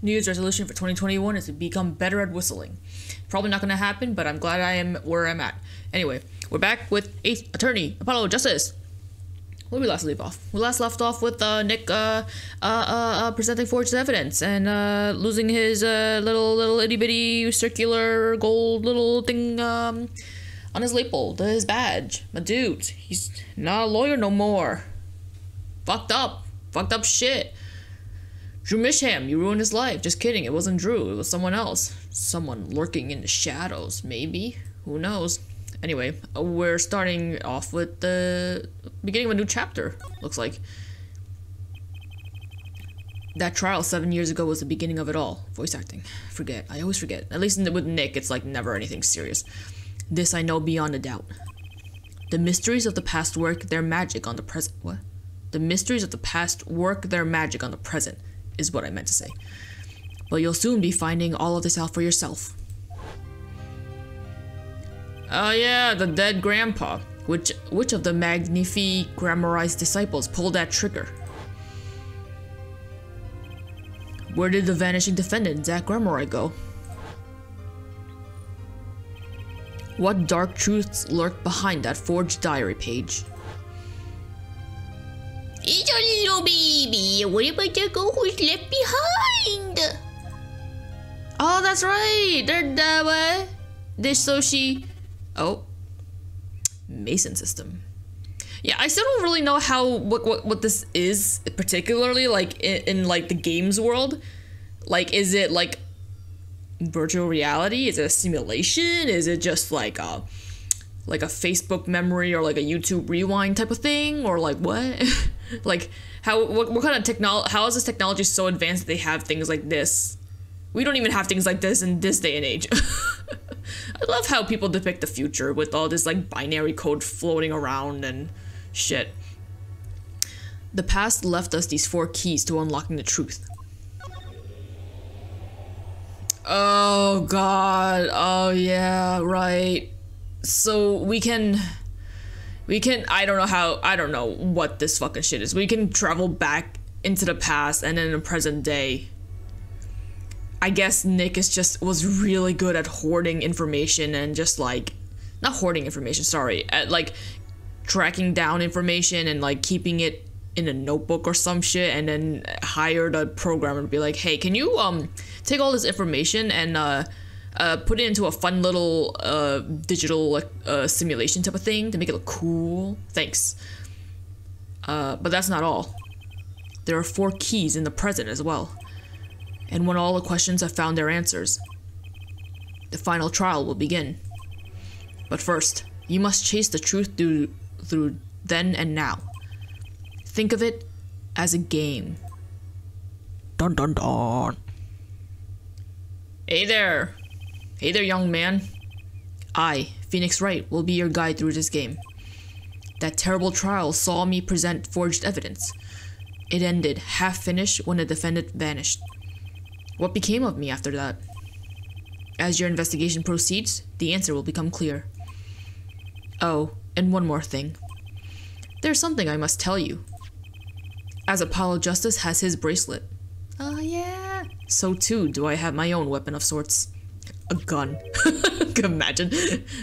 New Year's resolution for 2021 is to become better at whistling. Probably not gonna happen, but I'm glad I am where I'm at. Anyway, we're back with Attorney Apollo Justice. Where did we last leave off? We last left off with Nick presenting forged evidence and losing his little itty bitty circular gold little thing on his label, his badge. My dude, he's not a lawyer no more. Fucked up shit. Drew Misham, you ruined his life. Just kidding, it wasn't Drew, it was someone else. Someone lurking in the shadows, maybe. Who knows? Anyway, we're starting off with the beginning of a new chapter, looks like. That trial 7 years ago was the beginning of it all. Voice acting. Forget. I always forget. At least with Nick, it's like never anything serious. This I know beyond a doubt. The mysteries of the past work their magic on the present. What? The mysteries of the past work their magic on the present, is what I meant to say. But you'll soon be finding all of this out for yourself. Oh yeah, the dead grandpa. Which of the Magnifi Grammarized disciples pulled that trigger? Where did the vanishing defendant, Zach Grammari, go? What dark truths lurk behind that forged diary page? It's a little baby. What about the girl who's left behind? Oh, that's right. Oh, Mason system. Yeah, I still don't really know how what this is particularly, like in like the games world. Like, is it like virtual reality? Is it a simulation? Is it just like a Facebook memory or like a YouTube rewind type of thing, or like what? Like what kind of technology? How is this technology so advanced that they have things like this? We don't even have things like this in this day and age. I love how people depict the future with all this like binary code floating around and shit. The past left us these 4 keys to unlocking the truth. Oh god. Oh yeah, right. So we can I don't know what this fucking shit is. We can travel back into the past and in the present day. I guess Nick was really good at hoarding information and just like, not hoarding information, sorry, at like tracking down information and like keeping it in a notebook or some shit, and then hired a programmer to be like, hey, can you take all this information and put it into a fun little digital simulation type of thing to make it look cool? Thanks. But that's not all. There are 4 keys in the present as well. And when all the questions have found their answers, the final trial will begin. But first, you must chase the truth through then and now. Think of it as a game. Dun dun dun. Hey there, young man. I, Phoenix Wright, will be your guide through this game. That terrible trial saw me present forged evidence. It ended half-finished when the defendant vanished. What became of me after that? As your investigation proceeds, the answer will become clear. Oh, and one more thing. There's something I must tell you. As Apollo Justice has his bracelet. Oh yeah. So too do I have my own weapon of sorts. A gun. Imagine.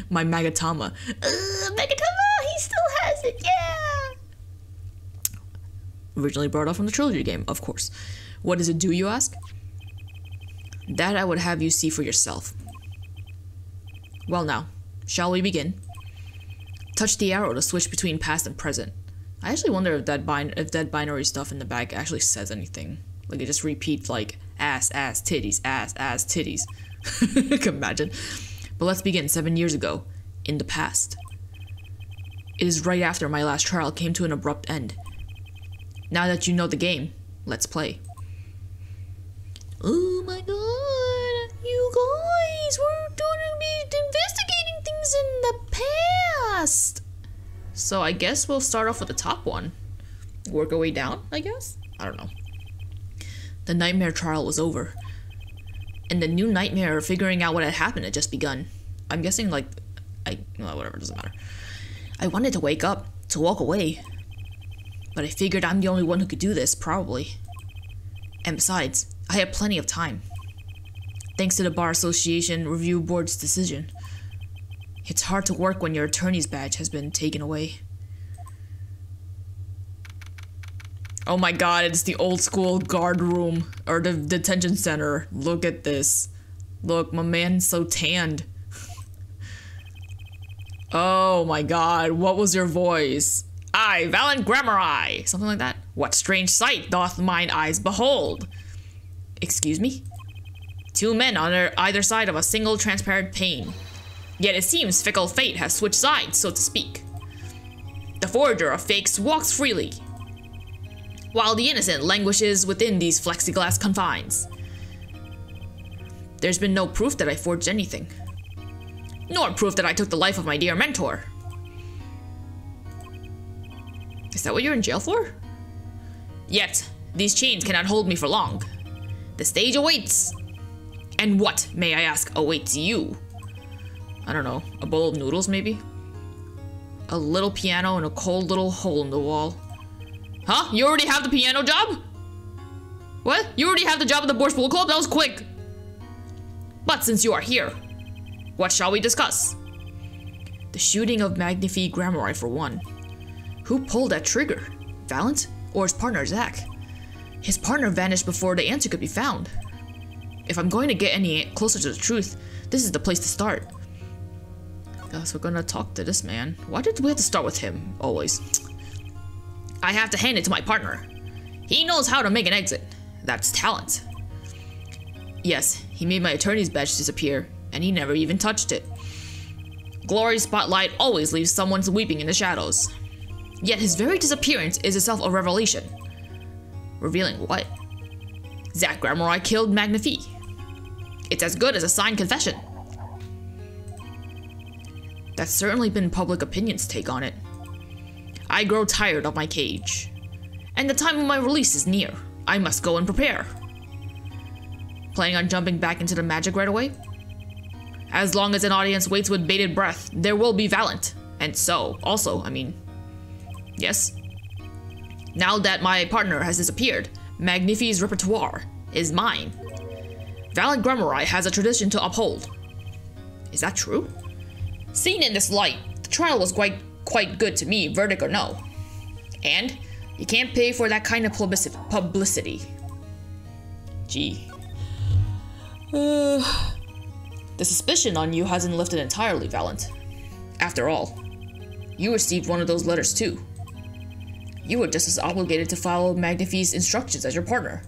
My Magatama. Magatama! He still has it, yeah! Originally brought up from the trilogy game, of course. What does it do, you ask? That I would have you see for yourself. Well now, shall we begin? Touch the arrow to switch between past and present. I actually wonder if that binary stuff in the back actually says anything. Like it just repeats like ass, titties, ass, titties. Imagine. But let's begin 7 years ago, in the past. It is right after my last trial came to an abrupt end. Now that you know the game, let's play. Oh my god, you guys, we're gonna be investigating things in the past. So I guess we'll start off with the top one. Work our way down, I guess? I don't know. The nightmare trial was over. And the new nightmare of figuring out what had happened had just begun. I'm guessing like, well, whatever, doesn't matter. I wanted to wake up, to walk away. But I figured I'm the only one who could do this, probably. And besides, I have plenty of time. Thanks to the Bar Association Review Board's decision. It's hard to work when your attorney's badge has been taken away. Oh my god, it's the old school guard room, or the detention center. Look at this. Look, my man's so tanned. Oh my god, what was your voice? I, Valiant Grammar, something like that. What strange sight doth mine eyes behold? Excuse me? Two men on either side of a single transparent pane. Yet it seems fickle fate has switched sides, so to speak. The forger of fakes walks freely, while the innocent languishes within these plexiglass confines. There's been no proof that I forged anything, nor proof that I took the life of my dear mentor. Is that what you're in jail for? Yet, these chains cannot hold me for long. The stage awaits. And what, may I ask, awaits you? I don't know, a bowl of noodles maybe? A little piano and a cold little hole in the wall. Huh? You already have the piano job? What? You already have the job at the Borscht Pool Club? That was quick. But since you are here, what shall we discuss? The shooting of Magnifique Grammar for one. Who pulled that trigger? Valent or his partner Zach? His partner vanished before the answer could be found. If I'm going to get any closer to the truth, this is the place to start. Guess we're gonna talk to this man. Why did we have to start with him, always? I have to hand it to my partner. He knows how to make an exit. That's talent. Yes, he made my attorney's badge disappear, and he never even touched it. Glory's spotlight always leaves someone weeping in the shadows. Yet his very disappearance is itself a revelation. Revealing what? Zach Grammar killed Magnifique. It's as good as a signed confession. That's certainly been public opinion's take on it. I grow tired of my cage, and the time of my release is near. I must go and prepare. Planning on jumping back into the magic right away? As long as an audience waits with bated breath, there will be Valent. And so, also, I mean, yes. Now that my partner has disappeared, Magnifique's repertoire is mine. Valiant Grammar has a tradition to uphold. Is that true? Seen in this light, the trial was quite good to me, verdict or no. And you can't pay for that kind of publicity. Gee. The suspicion on you hasn't lifted entirely, Valent. After all, you received one of those letters too. You were just as obligated to follow Magnifique's instructions as your partner.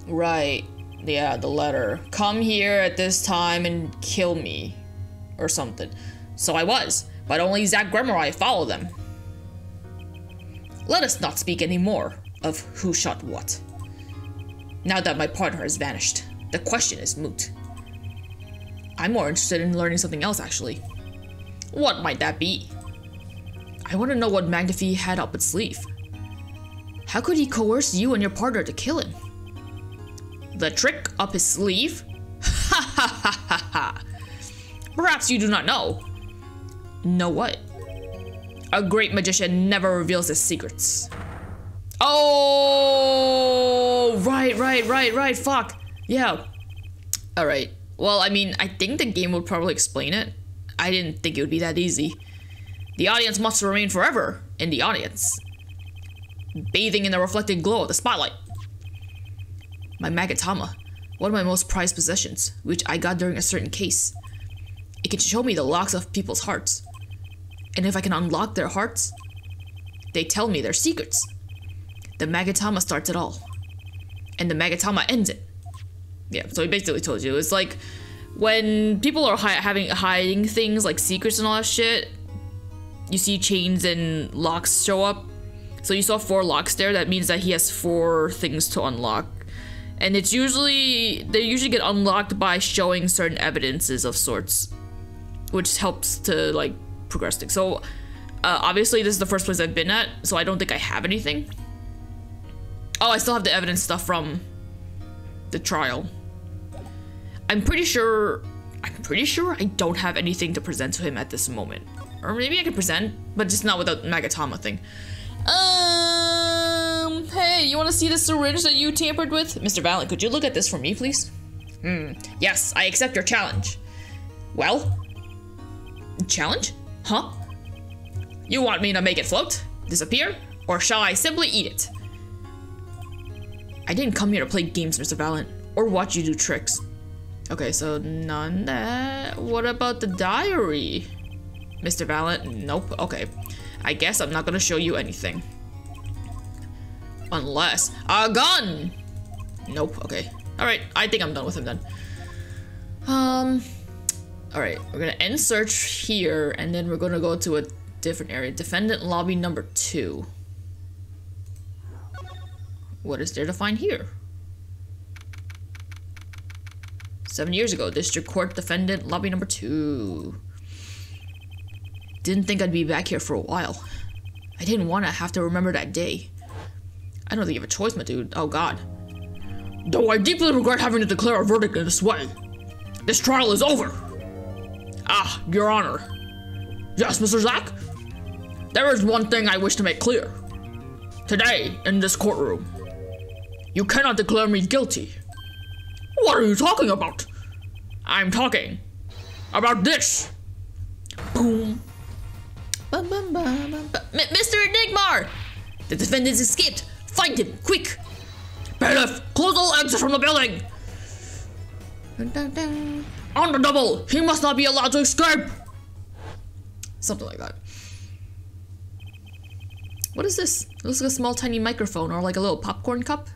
Right. Yeah, the letter. Come here at this time and kill me. Or something. So I was, but only Zach Grammar followed them. Let us not speak any more of who shot what. Now that my partner has vanished, the question is moot. I'm more interested in learning something else, actually. What might that be? I want to know what Magnifique had up its sleeve. How could he coerce you and your partner to kill him? The trick up his sleeve? Ha ha ha ha ha. Perhaps you do not know. Know what? A great magician never reveals his secrets. Oh, right, fuck. Yeah. Alright. Well, I mean, I think the game would probably explain it. I didn't think it would be that easy. The audience must remain forever in the audience, bathing in the reflected glow of the spotlight. My Magatama, one of my most prized possessions, which I got during a certain case. It can show me the locks of people's hearts. And if I can unlock their hearts, they tell me their secrets. The Magatama starts it all, and the Magatama ends it. Yeah, so he basically told you. It's like when people are hiding things like secrets and all that shit, you see chains and locks show up. So you saw 4 locks there. That means that he has 4 things to unlock. And it's usually, they usually get unlocked by showing certain evidences of sorts, which helps to like progress things. So obviously this is the first place I've been at, so I don't think I have anything. Oh, I still have the evidence stuff from the trial. I'm pretty sure I don't have anything to present to him at this moment. Or maybe I can present, but just not with the Magatama thing. Hey, you wanna see the syringe that you tampered with? Mr. Valiant, could you look at this for me, please? Yes, I accept your challenge. Well? Challenge? Huh? You want me to make it float? Disappear? Or shall I simply eat it? I didn't come here to play games, Mr. Valiant, or watch you do tricks. Okay, so none that. What about the diary? Mr. Valiant, nope, okay. I guess I'm not gonna show you anything. Unless, a gun! Nope, okay. Alright, I think I'm done with him then. Alright, we're gonna end search here, and then we're gonna go to a different area. Defendant lobby number 2. What is there to find here? 7 years ago, District Court Defendant lobby number 2. Didn't think I'd be back here for a while. I didn't want to have to remember that day. I don't think you have a choice, my dude. Oh god. Though I deeply regret having to declare a verdict in this way. This trial is over. Ah, Your Honor. Yes, Mr. Zack? There is one thing I wish to make clear. Today, in this courtroom, you cannot declare me guilty. What are you talking about? I'm talking about this. Boom. Bum, bum, bum, bum, bum. Mr. Enigmar! The defendant escaped. Find him, quick! Bailiff, close all exits from the building! Dun, dun, dun. On the double! He must not be allowed to escape! Something like that. What is this? It looks like a small tiny microphone or like a little popcorn cup.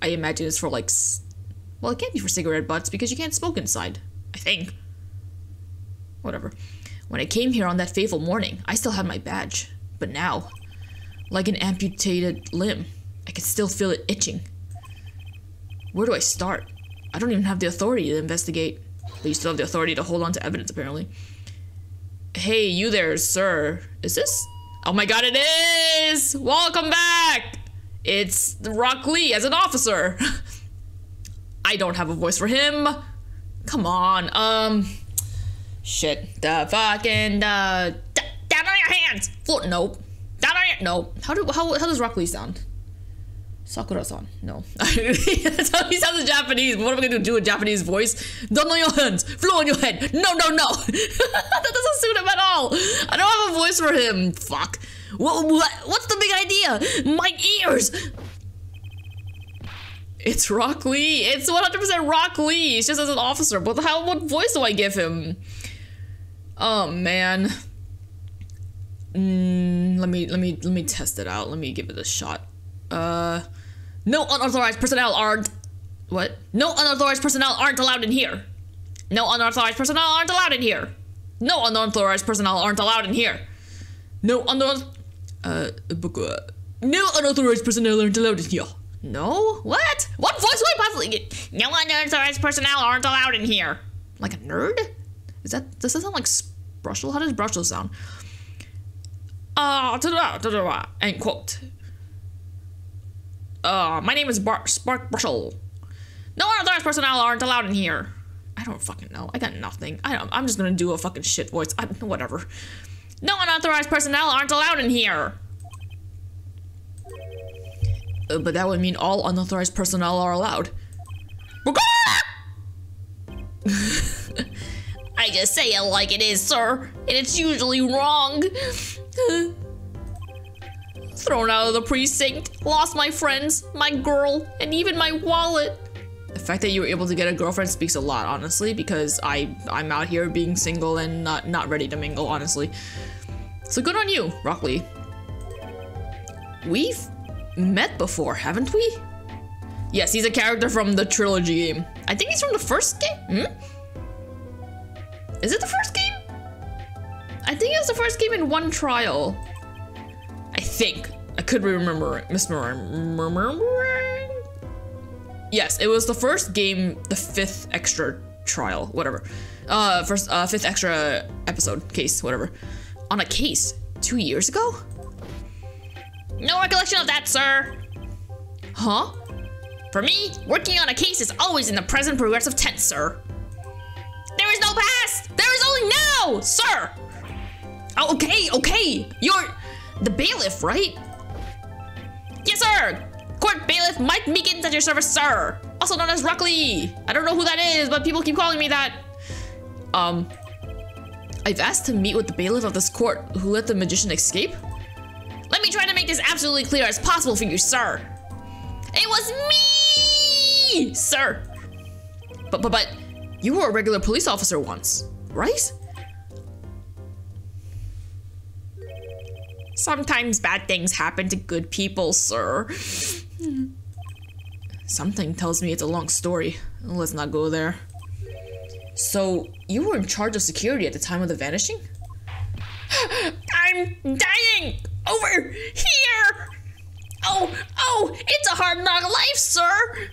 I imagine it's for like... Well, it can't be for cigarette butts because you can't smoke inside. I think. Whatever. When I came here on that fateful morning, I still had my badge. But now, like an amputated limb, I can still feel it itching. Where do I start? I don't even have the authority to investigate. But you still have the authority to hold on to evidence, apparently. Hey, you there, sir. Is this? Oh my god, it is! Welcome back! It's Rock Lee as an officer. I don't have a voice for him. Come on, shit. The fucking, down on your hands! Float, nope. Down on your, nope. How does Rock Lee sound? Sakura-san, no. That's how he sounds in Japanese. What am I gonna do a Japanese voice? Down on your hands, flow on your head. No, no, no. That doesn't suit him at all. I don't have a voice for him. Fuck. What's the big idea? My ears. It's Rock Lee. It's 100% Rock Lee. It's just as an officer. But what voice do I give him? Oh man. Let me test it out. Let me give it a shot. No unauthorized personnel aren't... What? No unauthorized personnel aren't allowed in here. No unauthorized personnel aren't allowed in here. No unauthorized personnel aren't allowed in here. No unauthorized... No unauthorized personnel aren't allowed in here. No? What? What voice would I possibly get? No unauthorized personnel aren't allowed in here. Like a nerd? Does that sound like Brushel? How does Brushel sound? End quote. My name is Spark Brushel. No unauthorized personnel aren't allowed in here. I don't fucking know. I got nothing. I'm just gonna do a fucking shit voice. Whatever. No unauthorized personnel aren't allowed in here. But that would mean all unauthorized personnel are allowed. I just say it like it is, sir, and it's usually wrong. Thrown out of the precinct, lost my friends, my girl, and even my wallet. The fact that you were able to get a girlfriend speaks a lot, honestly, because I'm out here being single and not ready to mingle, honestly. So good on you, Rock Lee. We've met before, haven't we? Yes, he's a character from the trilogy game. I think he's from the first game? Is it the first game? I think it was the first game in one trial. I think. I could remember misremembering. Yes, it was the first game, the 5th extra trial, whatever. First 5th extra episode, case, whatever. On a case 2 years ago? No recollection of that, sir. Huh? For me, working on a case is always in the present progressive tense, sir. There is no past! There is only now, sir! Oh, okay. You're the bailiff, right? Yes, sir! Court Bailiff Mike Meekins at your service, sir. Also known as Ruckley. I don't know who that is, but people keep calling me that. I've asked to meet with the bailiff of this court who let the magician escape. Let me try to make this absolutely clear as possible for you, sir. It was me, sir. But you were a regular police officer once, right? Sometimes bad things happen to good people, sir. Something tells me it's a long story. Let's not go there. So, you were in charge of security at the time of the vanishing? I'm dying! Over here! Oh, it's a hard knock life, sir!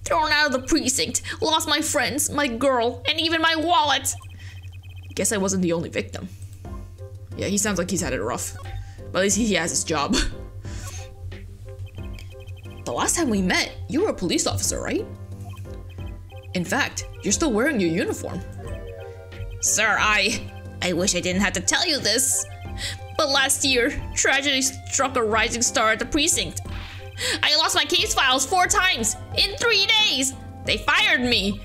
Thrown out of the precinct, lost my friends, my girl, and even my wallet. Guess I wasn't the only victim. Yeah, he sounds like he's had it rough. But at least he has his job. The last time we met, you were a police officer, right? In fact, you're still wearing your uniform. Sir, I wish I didn't have to tell you this. But last year, tragedy struck a rising star at the precinct. I lost my case files 4 times in 3 days. They fired me.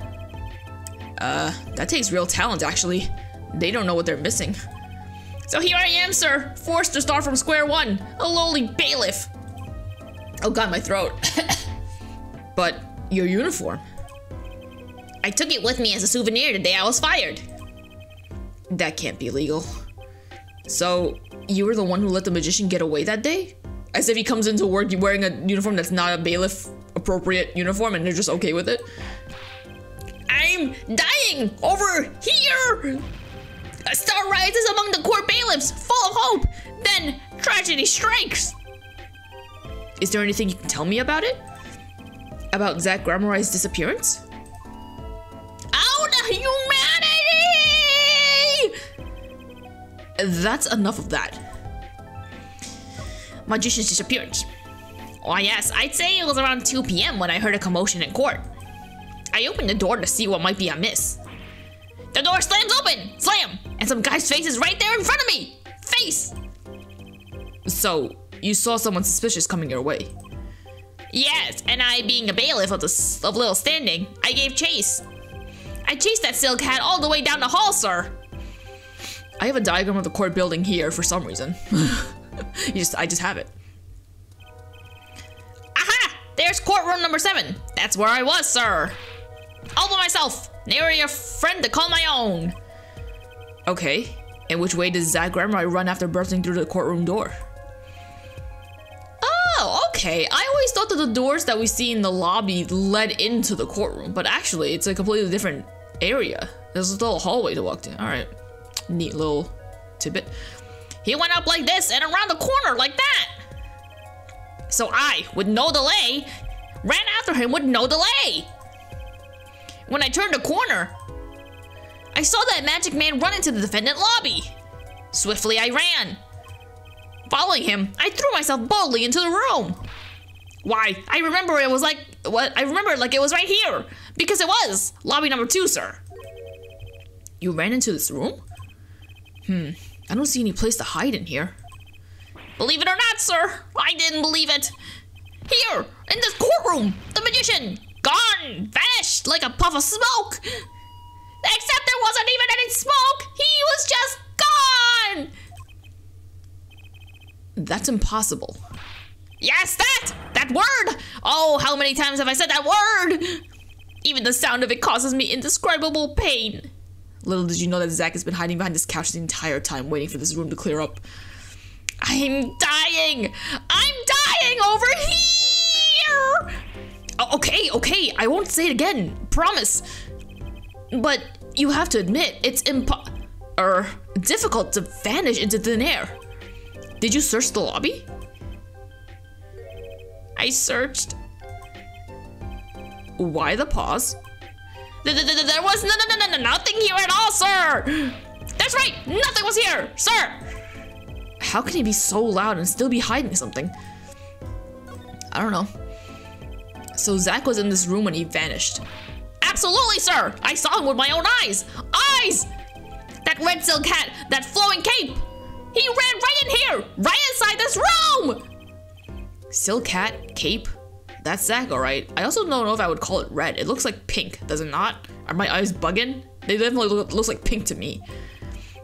That takes real talent, actually. They don't know what they're missing. So here I am, sir, forced to start from square one, a lowly bailiff. Oh god, my throat. But your uniform. I took it with me as a souvenir the day I was fired. That can't be legal. So, you were the one who let the magician get away that day? As if he comes into work wearing a uniform that's not a bailiff appropriate uniform and they're just okay with it? I'm dying over here! A star rises among the court bailiffs, full of hope. Then, tragedy strikes. Is there anything you can tell me about it? About Zach Grammarai's disappearance? Out of humanity! That's enough of that. Magician's disappearance. Why, yes, I'd say it was around 2 p.m. when I heard a commotion in court. I opened the door to see what might be amiss. The door slams open! Slam! And some guy's face is right there in front of me! Face! So, you saw someone suspicious coming your way? Yes, and I, being a bailiff of little standing, I gave chase. I chased that silk hat all the way down the hall, sir. I have a diagram of the court building here for some reason. I just have it. Aha! There's courtroom number 7. That's where I was, sir. All by myself. Nary a friend to call my own. Okay. And which way does Zach Gramarai run after bursting through the courtroom door? Oh, okay. I always thought that the doors that we see in the lobby led into the courtroom, but actually it's a completely different area. There's a little hallway to walk to. All right. Neat little tidbit. He went up like this and around the corner like that. So I, with no delay, ran after him with no delay. When I turned the corner, I saw that magic man run into the defendant lobby. Swiftly I ran. Following him, I threw myself boldly into the room. Why, I remember it was like, I remember it like it was right here. Because it was, lobby number 2, sir. You ran into this room? I don't see any place to hide in here. Believe it or not, sir, I didn't believe it. Here, in this courtroom, the magician, gone, vanished like a puff of smoke. Except there wasn't even any smoke, he was just gone. That's impossible. Yes, that word. Oh, how many times have I said that word? Even the sound of it causes me indescribable pain. Little did you know that Zach has been hiding behind this couch the entire time, waiting for this room to clear up. I'm dying! I'm dying over here! Oh, okay, I won't say it again, promise. But you have to admit, it's difficult to vanish into thin air. Did you search the lobby? I searched. Why the pause? There was nothing here at all, sir! That's right, nothing was here, sir! How can he be so loud and still be hiding something? I don't know. So Zach was in this room when he vanished. Absolutely, sir! I saw him with my own eyes! Eyes! That red silk hat, that flowing cape! He ran right in here! Right inside this room! Silk hat, cape, That's Zach, alright. I also don't know if I would call it red. It looks like pink, does it not? Are my eyes bugging? They definitely looks like pink to me.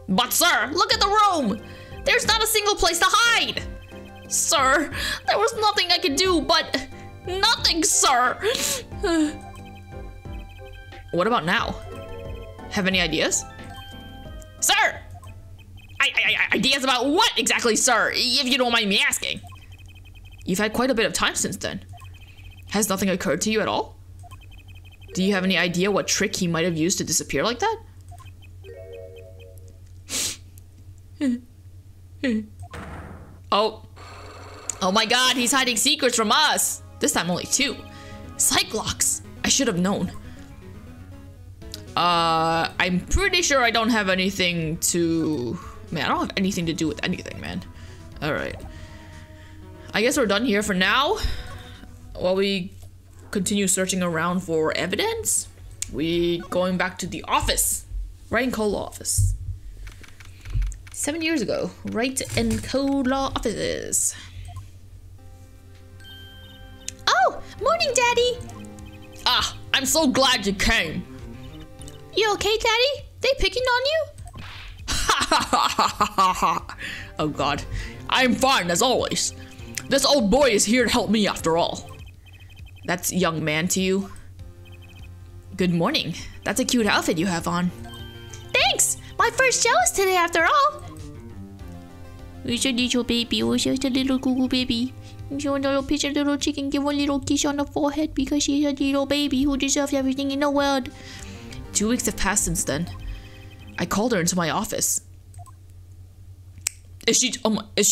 But sir, look at the room! There's not a single place to hide! Sir, there was nothing I could do, but nothing, sir! What about now? Have any ideas? Sir! Ideas about what exactly, sir? If you don't mind me asking. You've had quite a bit of time since then. Has nothing occurred to you at all? Do you have any idea what trick he might have used to disappear like that? Oh my god, he's hiding secrets from us! This time only 2. Cyclops! I should have known. I'm pretty sure I don't have anything to... Man, I don't have anything to do with anything, man. Alright. I guess we're done here for now. While we continue searching around for evidence, we going back to the office. Writing code law office. 7 years ago, Write and Code Law offices. Oh, morning, Daddy. Ah, I'm so glad you came. You okay, Daddy? They picking on you? Oh God, I'm fine as always. This old boy is here to help me after all. That's young man to you. Good morning. That's a cute outfit you have on. Thanks. My first chillest today after all. Who's your little baby? Who's just a little Google baby? You want a little picture of the little chicken? Give one little kiss on the forehead because she's a little baby who deserves everything in the world. 2 weeks have passed since then. I called her into my office. Is she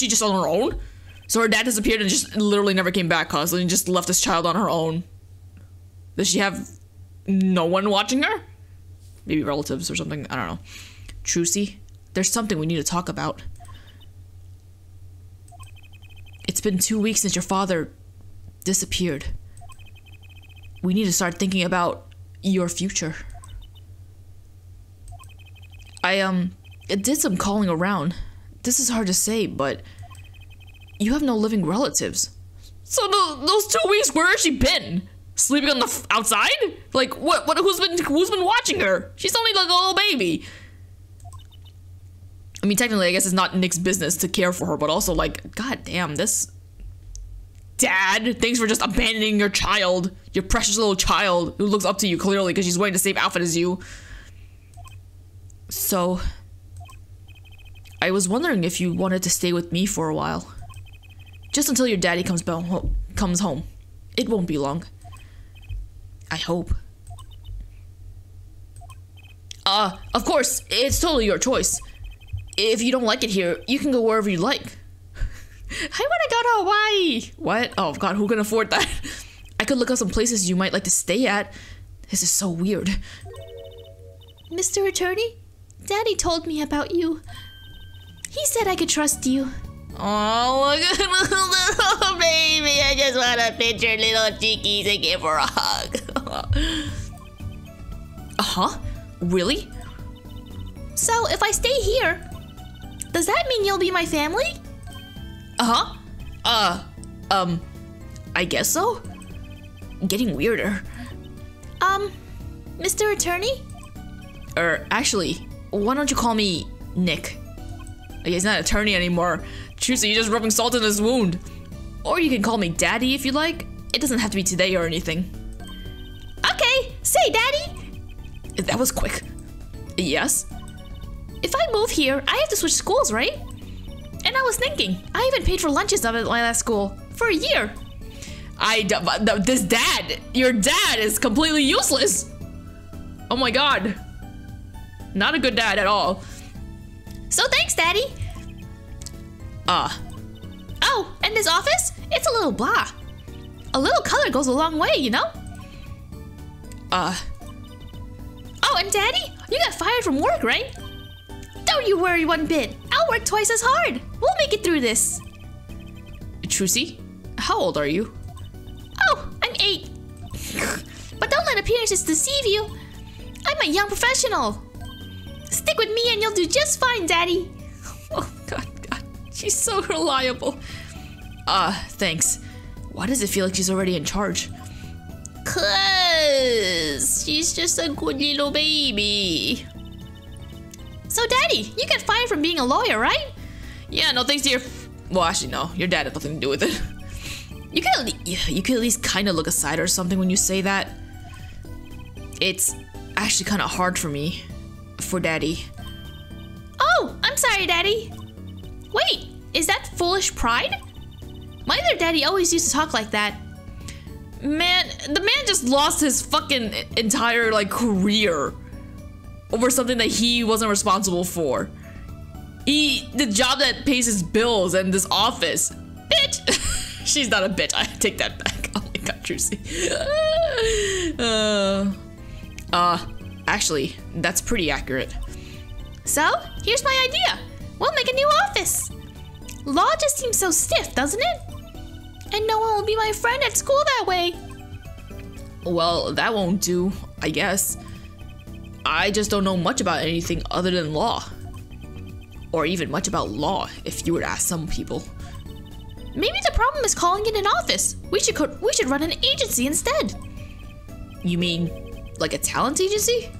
just on her own? So her dad disappeared and just literally never came back, and just left this child on her own. Does she have no one watching her? Maybe relatives or something, I don't know. Trucy, there's something we need to talk about. It's been 2 weeks since your father disappeared. We need to start thinking about your future. I did some calling around. This is hard to say, but you have no living relatives. So those 2 weeks, where has she been? Sleeping on the outside? Like what? Who's been watching her? She's only like a little baby. I mean, technically, I guess it's not Nick's business to care for her, but also like, god damn, this dad. Thanks for just abandoning your child, your precious little child who looks up to you clearly because she's wearing the same outfit as you. So, I was wondering if you wanted to stay with me for a while. Just until your daddy comes home. It won't be long. I hope. Of course, it's totally your choice. If you don't like it here, you can go wherever you like. I wanna go to Hawaii! What? Oh god, who can afford that? I could look up some places you might like to stay at. This is so weird. Mr. Attorney? Daddy told me about you. He said I could trust you. Oh, look at little baby. I just want to pinch her little cheekies and give her a hug. Uh-huh? Really? So, if I stay here, does that mean you'll be my family? Uh-huh. I guess so? Getting weirder. Mr. Attorney? Actually, why don't you call me Nick? He's not an attorney anymore. Trucy, you're just rubbing salt in his wound. Or you can call me Daddy if you like. It doesn't have to be today or anything. Okay, say Daddy. That was quick. Yes? If I move here, I have to switch schools, right? And I was thinking, I haven't paid for lunches up at my last school for a year. Your dad is completely useless. Oh my god. Not a good dad at all. So thanks, Daddy. Oh, and this office? It's a little blah. A little color goes a long way, you know? Oh, and Daddy, you got fired from work, right? Don't you worry one bit. I'll work twice as hard. We'll make it through this. Trucy, how old are you? Oh, I'm 8. But don't let appearances deceive you. I'm a young professional. Stick with me and you'll do just fine, Daddy. Oh, God. She's so reliable. Thanks. Why does it feel like she's already in charge? 'Cause she's just a good little baby. So, Daddy, you get fired from being a lawyer, right? Yeah, no thanks to your... Well, actually, no. Your dad had nothing to do with it. You could at least kind of look aside or something when you say that. It's actually kind of hard for me. For Daddy. Oh, I'm sorry, Daddy. Wait, is that foolish pride? My other daddy always used to talk like that. Man, the man just lost his fucking entire, like, career over something that he wasn't responsible for. The job that pays his bills and this office. Bitch! She's not a bitch. I take that back. Oh my god, Trucy. Actually, that's pretty accurate. So, here's my idea. We'll make a new office. Law just seems so stiff, doesn't it? And no one will be my friend at school that way. Well, that won't do, I guess. I just don't know much about anything other than law. Or even much about law, if you were to ask some people. Maybe the problem is calling it an office. We should run an agency instead. You mean, like a talent agency?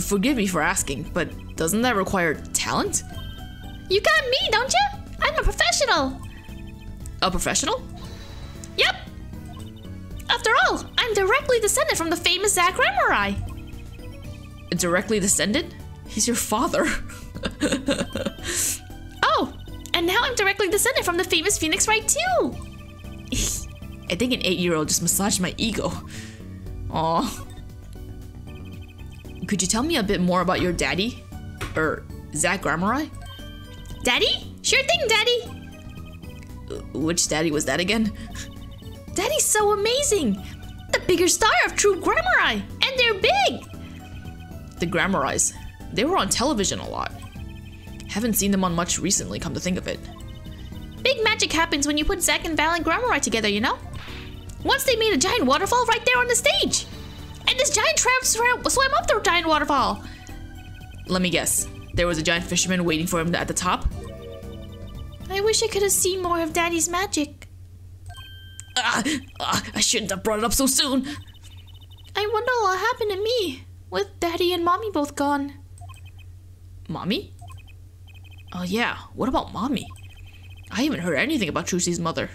Forgive me for asking, but doesn't that require talent? You got me, don't you? I'm a professional. A professional? Yep. After all, I'm directly descended from the famous Zach Ramurai. Directly descended? He's your father. Oh, and now I'm directly descended from the famous Phoenix Wright too. I think an 8-year-old just massaged my ego. Aw. Could you tell me a bit more about your daddy? Or Zach Ramurai? Daddy? Sure thing, Daddy. Which daddy was that again? Daddy's so amazing. The bigger star of true Gramurai. And they're big. The Gramurais. They were on television a lot. Haven't seen them on much recently, come to think of it. Big magic happens when you put Zack and Val and Gramurai together, you know? Once they made a giant waterfall right there on the stage. And this giant tramp swam up the giant waterfall. Let me guess. There was a giant fisherman waiting for him at the top? I wish I could have seen more of Daddy's magic. I shouldn't have brought it up so soon. I wonder what happened to me, with Daddy and Mommy both gone. Mommy? Oh yeah, what about Mommy? I haven't heard anything about Trucy's mother.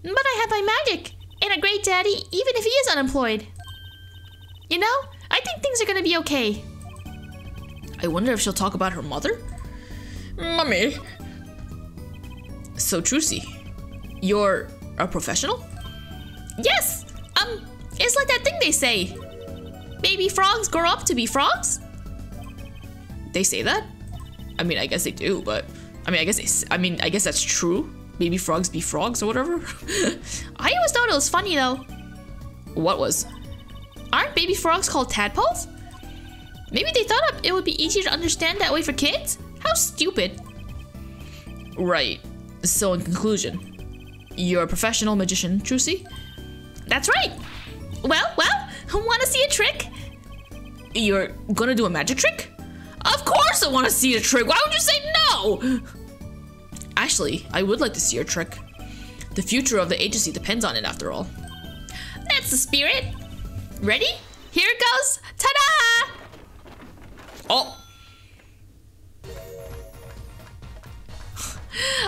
But I have my magic, and a great daddy, even if he is unemployed. You know, I think things are gonna be okay. I wonder if she'll talk about her mother? Mommy. So Trucy, you're a professional? Yes! It's like that thing they say. Baby frogs grow up to be frogs? They say that? I mean, I guess they do, but I guess that's true. Baby frogs be frogs or whatever. I always thought it was funny though. What was? Aren't baby frogs called tadpoles? Maybe they thought it would be easier to understand that way for kids? How stupid. Right. So in conclusion, you're a professional magician, Trucy? That's right. Well, wanna see a trick? You're gonna do a magic trick? Of course I wanna see a trick. Why would you say no? Actually, I would like to see your trick. The future of the agency depends on it after all. That's the spirit. Ready? Here it goes. Ta-da! Oh.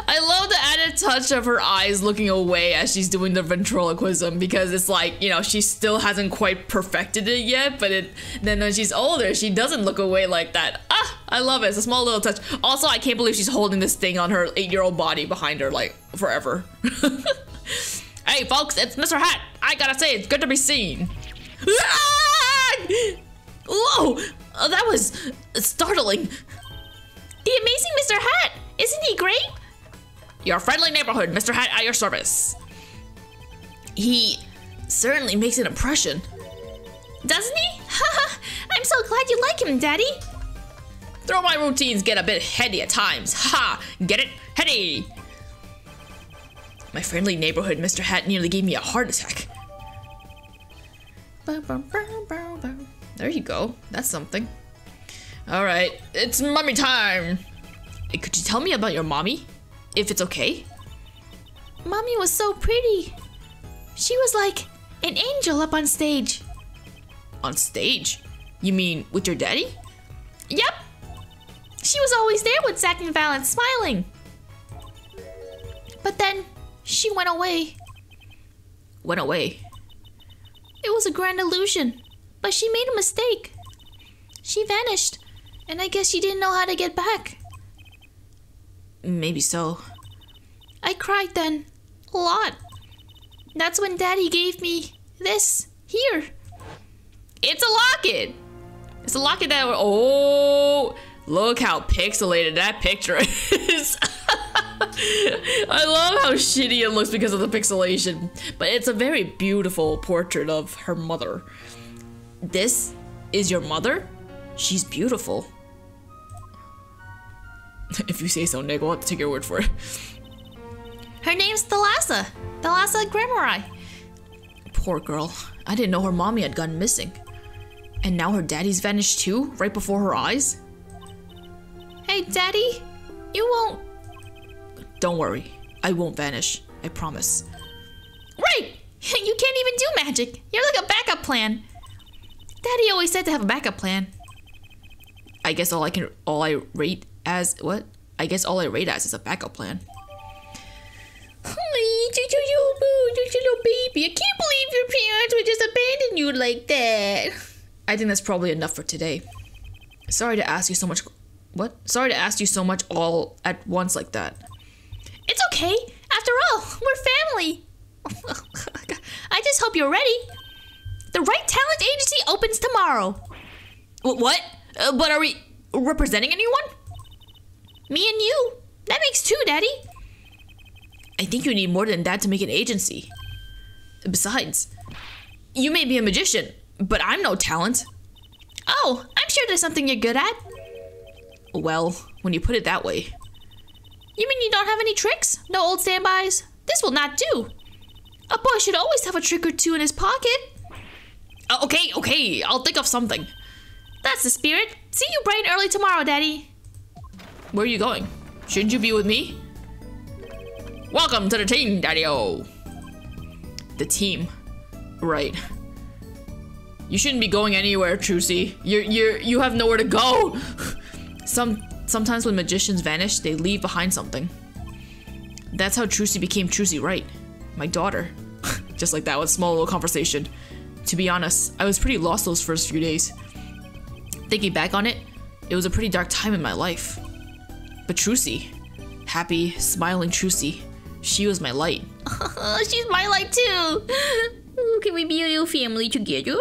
I love the added touch of her eyes looking away as she's doing the ventriloquism, because it's like, you know, she still hasn't quite perfected it yet, but then when she's older, she doesn't look away like that. Ah, I love it. It's a small little touch. Also, I can't believe she's holding this thing on her 8-year-old body behind her, like, forever. Hey, folks, it's Mr. Hat. I gotta say, it's good to be seen. Whoa, that was startling. The amazing Mr. Hat. Isn't he great? Your friendly neighborhood, Mr. Hat, at your service. He certainly makes an impression. Doesn't he? Haha, I'm so glad you like him, Daddy. Though my routines get a bit heady at times. Ha! Get it? Heady! My friendly neighborhood, Mr. Hat, nearly gave me a heart attack. There you go. That's something. Alright, it's mummy time! Could you tell me about your mommy? If it's okay? Mommy was so pretty. She was like an angel up on stage. On stage? You mean with your daddy? Yep. She was always there with Zach and Valance smiling. But then she went away. Went away? It was a grand illusion, but she made a mistake. She vanished, and I guess she didn't know how to get back. Maybe so. I cried then, a lot. That's when Daddy gave me this, here. It's a locket! It's a locket that... Oh! Look how pixelated that picture is. I love how shitty it looks because of the pixelation. But it's a very beautiful portrait of her mother. This is your mother? She's beautiful. If you say so, Nick, we'll have to take your word for it. Her name's Thalassa. Thalassa Grammari. Poor girl. I didn't know her mommy had gone missing. And now her daddy's vanished too, right before her eyes? Hey, Daddy, you won't... Don't worry. I won't vanish. I promise. Right! You can't even do magic. You're like a backup plan. Daddy always said to have a backup plan. I guess all I rate as what? I guess all I rate as is a backup plan. Little baby, I can't believe your parents would just abandon you like that. I think that's probably enough for today. Sorry to ask you so much. What? Sorry to ask you so much all at once like that. It's okay. After all, we're family. I just hope you're ready. The Right Talent Agency opens tomorrow. What? But are we representing anyone? Me and you. That makes two, Daddy. I think you need more than that to make an agency. Besides, you may be a magician, but I'm no talent. Oh, I'm sure there's something you're good at. Well, when you put it that way. You mean you don't have any tricks? No old standbys? This will not do. A boy should always have a trick or two in his pocket. Okay, I'll think of something. That's the spirit. See you bright and early tomorrow, Daddy. Where are you going? Shouldn't you be with me? Welcome to the team, Daddy-O. The team. Right. You shouldn't be going anywhere, Trucy. You have nowhere to go. Sometimes when magicians vanish, they leave behind something. That's how Trucy became Trucy Wright, my daughter. Just like that, with a small little conversation. To be honest, I was pretty lost those first few days. Thinking back on it, it was a pretty dark time in my life. But Trucy, happy, smiling Trucy, she was my light. She's my light too. Can we be a little family together?